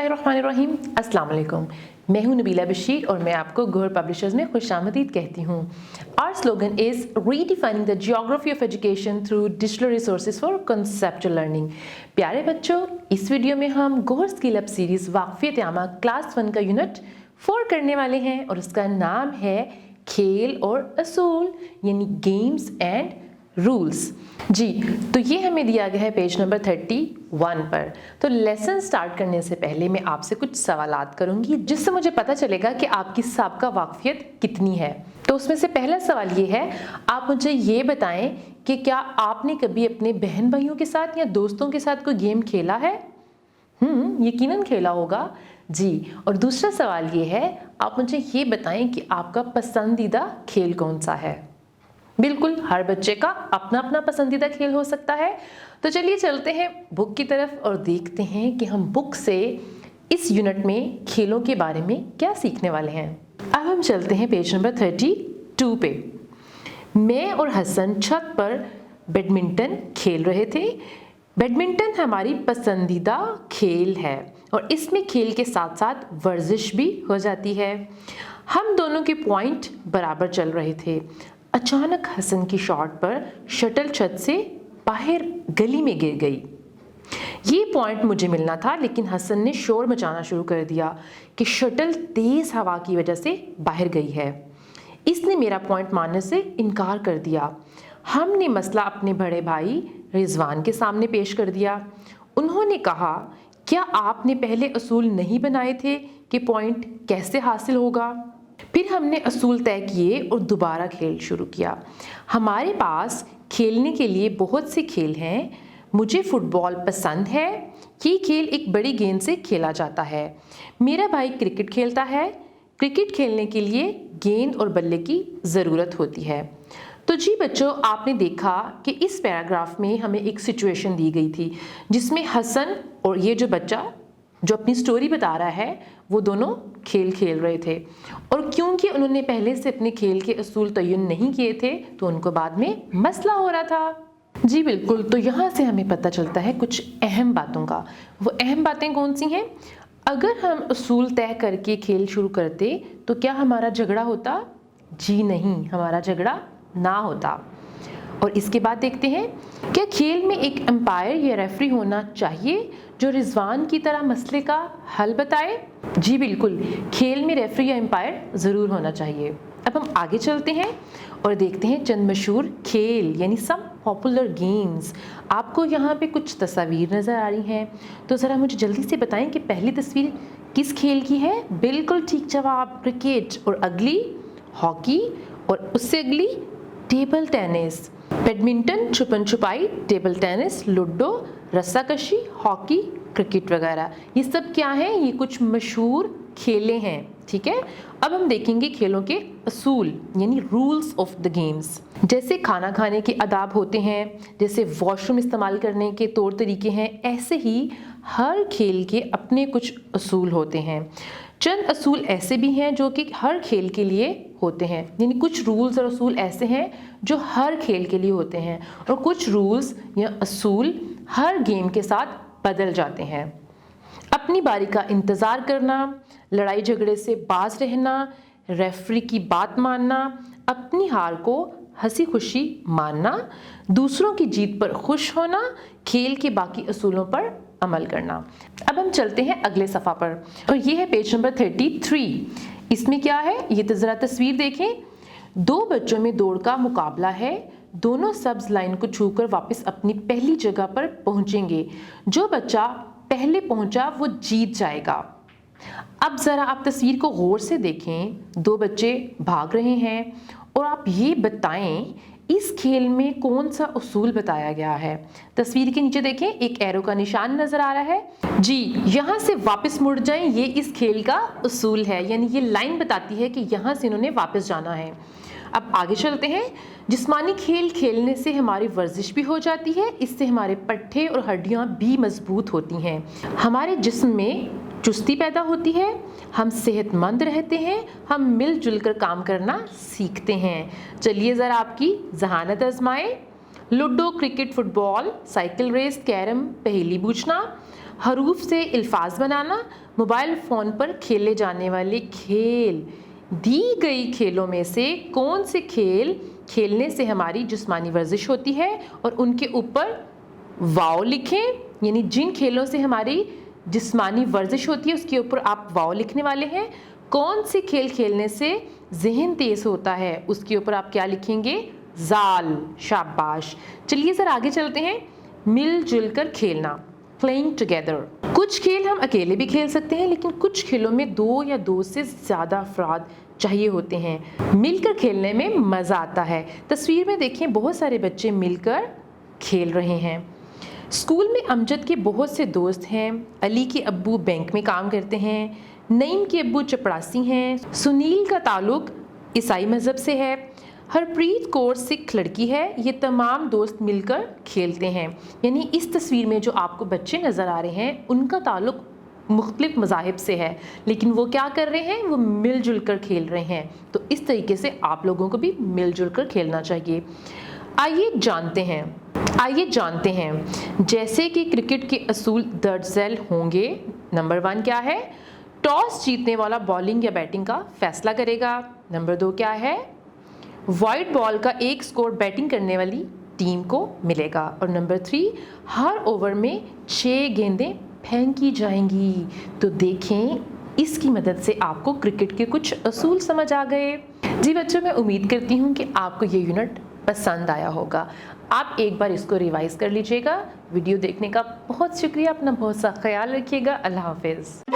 बिस्मिल्लाहिर्रहमानिर्रहीम, अस्सलाम वालेकुम। मैं हूं नबीला बशीर और मैं आपको गोहर पब्लिशर्स में खुशामदीद कहती हूं। Our slogan is redefining the geography of education through digital resources for conceptual learning. प्यारे बच्चों, इस वीडियो में हम गोहर स्किल अप सीरीज़ वाक़फ़ियत आमा क्लास 1 का यूनिट 4 करने वाले हैं और उसका नाम है खेल और असूल, यानी गेम्स एंड रूल्स। जी, तो ये हमें दिया गया है पेज नंबर 31 पर। तो लेसन स्टार्ट करने से पहले मैं आपसे कुछ सवालात करूंगी जिससे मुझे पता चलेगा कि आपकी साबिक़ा वाक़फ़ियत कितनी है। तो उसमें से पहला सवाल ये है, आप मुझे ये बताएं कि क्या आपने कभी अपने बहन भाइयों के साथ या दोस्तों के साथ कोई गेम खेला है? यकीनन खेला होगा जी। और दूसरा सवाल ये है, आप मुझे ये बताएं कि आपका पसंदीदा खेल कौन सा है? बिल्कुल, हर बच्चे का अपना अपना पसंदीदा खेल हो सकता है। तो चलिए चलते हैं बुक की तरफ और देखते हैं कि हम बुक से इस यूनिट में खेलों के बारे में क्या सीखने वाले हैं। अब हम चलते हैं पेज नंबर 32 पे। मैं और हसन छत पर बैडमिंटन खेल रहे थे। बैडमिंटन हमारी पसंदीदा खेल है और इसमें खेल के साथ साथ वर्जिश भी हो जाती है। हम दोनों के पॉइंट बराबर चल रहे थे। अचानक हसन की शॉट पर शटल छत से बाहर गली में गिर गई। ये पॉइंट मुझे मिलना था, लेकिन हसन ने शोर मचाना शुरू कर दिया कि शटल तेज़ हवा की वजह से बाहर गई है। इसने मेरा पॉइंट मानने से इनकार कर दिया। हमने मसला अपने बड़े भाई रिजवान के सामने पेश कर दिया। उन्होंने कहा, क्या आपने पहले असूल नहीं बनाए थे कि पॉइंट कैसे हासिल होगा? फिर हमने असूल तय किए और दोबारा खेल शुरू किया। हमारे पास खेलने के लिए बहुत से खेल हैं। मुझे फुटबॉल पसंद है। ये खेल एक बड़ी गेंद से खेला जाता है। मेरा भाई क्रिकेट खेलता है। क्रिकेट खेलने के लिए गेंद और बल्ले की ज़रूरत होती है। तो जी बच्चों, आपने देखा कि इस पैराग्राफ में हमें एक सिचुएशन दी गई थी जिसमें हसन और ये जो बच्चा जो अपनी स्टोरी बता रहा है वो दोनों खेल खेल रहे थे, और क्योंकि उन्होंने पहले से अपने खेल के असूल तयन नहीं किए थे तो उनको बाद में मसला हो रहा था। जी बिल्कुल, तो यहाँ से हमें पता चलता है कुछ अहम बातों का। वो अहम बातें कौन सी हैं? अगर हम असूल तय करके खेल शुरू करते तो क्या हमारा झगड़ा होता? जी नहीं, हमारा झगड़ा ना होता। और इसके बाद देखते हैं, क्या खेल में एक एम्पायर या रेफरी होना चाहिए जो रिजवान की तरह मसले का हल बताए? जी बिल्कुल, खेल में रेफरी या एम्पायर ज़रूर होना चाहिए। अब हम आगे चलते हैं और देखते हैं चंद मशहूर खेल, यानी सम पॉपुलर गेम्स। आपको यहाँ पे कुछ तस्वीर नज़र आ रही हैं, तो ज़रा मुझे जल्दी से बताएं कि पहली तस्वीर किस खेल की है? बिल्कुल ठीक जवाब, क्रिकेट। और अगली हॉकी, और उससे अगली टेबल टेनिस। बैडमिंटन, छुपन छुपाई, टेबल टेनिस, लूडो, रस्साकशी, हॉकी, क्रिकेट वगैरह, ये सब क्या हैं? ये कुछ मशहूर खेलें हैं। ठीक है, अब हम देखेंगे खेलों के असूल, यानी रूल्स ऑफ द गेम्स। जैसे खाना खाने के आदाब होते हैं, जैसे वॉशरूम इस्तेमाल करने के तौर तरीके हैं, ऐसे ही हर खेल के अपने कुछ असूल होते हैं। चंद असूल ऐसे भी हैं जो कि हर खेल के लिए होते हैं, यानी कुछ रूल्स और असूल ऐसे हैं जो हर खेल के लिए होते हैं, और कुछ रूल्स या असूल हर गेम के साथ बदल जाते हैं। अपनी बारी का इंतज़ार करना, लड़ाई झगड़े से बाज रहना, रेफरी की बात मानना, अपनी हार को हंसी खुशी मानना, दूसरों की जीत पर खुश होना, खेल के बाकी असूलों पर अमल करना। अब हम चलते हैं अगले सफ़ा पर, और ये है पेज नंबर 33। इसमें क्या है ये तो ज़रा तस्वीर देखें। दो बच्चों में दौड़ का मुकाबला है। दोनों सब्ज लाइन को छूकर वापस अपनी पहली जगह पर पहुंचेंगे। जो बच्चा पहले पहुंचा वो जीत जाएगा। अब ज़रा आप तस्वीर को गौर से देखें। दो बच्चे भाग रहे हैं और आप ये बताएं इस खेल में कौन सा उसूल बताया गया है। तस्वीर के नीचे देखें, एक एरो का निशान नजर आ रहा है। जी, यहाँ से वापस मुड़ जाएं, ये इस खेल का उसूल है, यानी ये लाइन बताती है कि यहाँ से इन्होंने वापस जाना है। अब आगे चलते हैं। जिस्मानी खेल खेलने से हमारी वर्जिश भी हो जाती है, इससे हमारे पट्टे और हड्डियाँ भी मजबूत होती हैं, हमारे जिस्म में चुस्ती पैदा होती है, हम सेहतमंद रहते हैं, हम मिलजुल कर काम करना सीखते हैं। चलिए ज़रा आपकी जहानत आजमाएं। Ludo, cricket, football, cycle race, carrom, पहेली बूझना, हरूफ से अल्फाज बनाना, मोबाइल फ़ोन पर खेले जाने वाले खेल। दी गई खेलों में से कौन से खेल खेलने से हमारी जिस्मानी वर्जिश होती है और उनके ऊपर वाव लिखें, यानी जिन खेलों से हमारी जिस्मानी वर्जिश होती है उसके ऊपर आप वाव लिखने वाले हैं। कौन से खेल खेलने से जहन तेज़ होता है उसके ऊपर आप क्या लिखेंगे? जाल। शाबाश। चलिए सर आगे चलते हैं। मिलजुल कर खेलना, प्लेइंग टुगेदर। कुछ खेल हम अकेले भी खेल सकते हैं, लेकिन कुछ खेलों में 2 या 2 से ज़्यादा अफराद चाहिए होते हैं। मिलकर खेलने में मज़ा आता है। तस्वीर में देखें, बहुत सारे बच्चे मिलकर खेल रहे हैं। स्कूल में अमजद के बहुत से दोस्त हैं। अली के अब्बू बैंक में काम करते हैं। नईम के अब्बू चपड़ासी हैं। सुनील का ताल्लुक ईसाई मज़हब से है। हरप्रीत कौर सिख लड़की है। ये तमाम दोस्त मिलकर खेलते हैं। यानी इस तस्वीर में जो आपको बच्चे नज़र आ रहे हैं उनका ताल्लुक मुख्तलिफ मज़ाहिब से है, लेकिन वो क्या कर रहे हैं? वो मिलजुल कर खेल रहे हैं। तो इस तरीके से आप लोगों को भी मिलजुल कर खेलना चाहिए। आइए जानते हैं जैसे कि क्रिकेट के असूल दर्ज झैल होंगे। नंबर 1 क्या है? टॉस जीतने वाला बॉलिंग या बैटिंग का फैसला करेगा। नंबर 2 क्या है? वाइड बॉल का एक स्कोर बैटिंग करने वाली टीम को मिलेगा। और नंबर 3, हर ओवर में 6 गेंदें फेंकी जाएंगी। तो देखें, इसकी मदद से आपको क्रिकेट के कुछ असूल समझ आ गए। जी बच्चों, मैं उम्मीद करती हूँ कि आपको ये यूनिट पसंद आया होगा। आप एक बार इसको रिवाइज कर लीजिएगा। वीडियो देखने का बहुत शुक्रिया। अपना बहुत सा ख्याल रखिएगा। अल्लाह हाफिज़।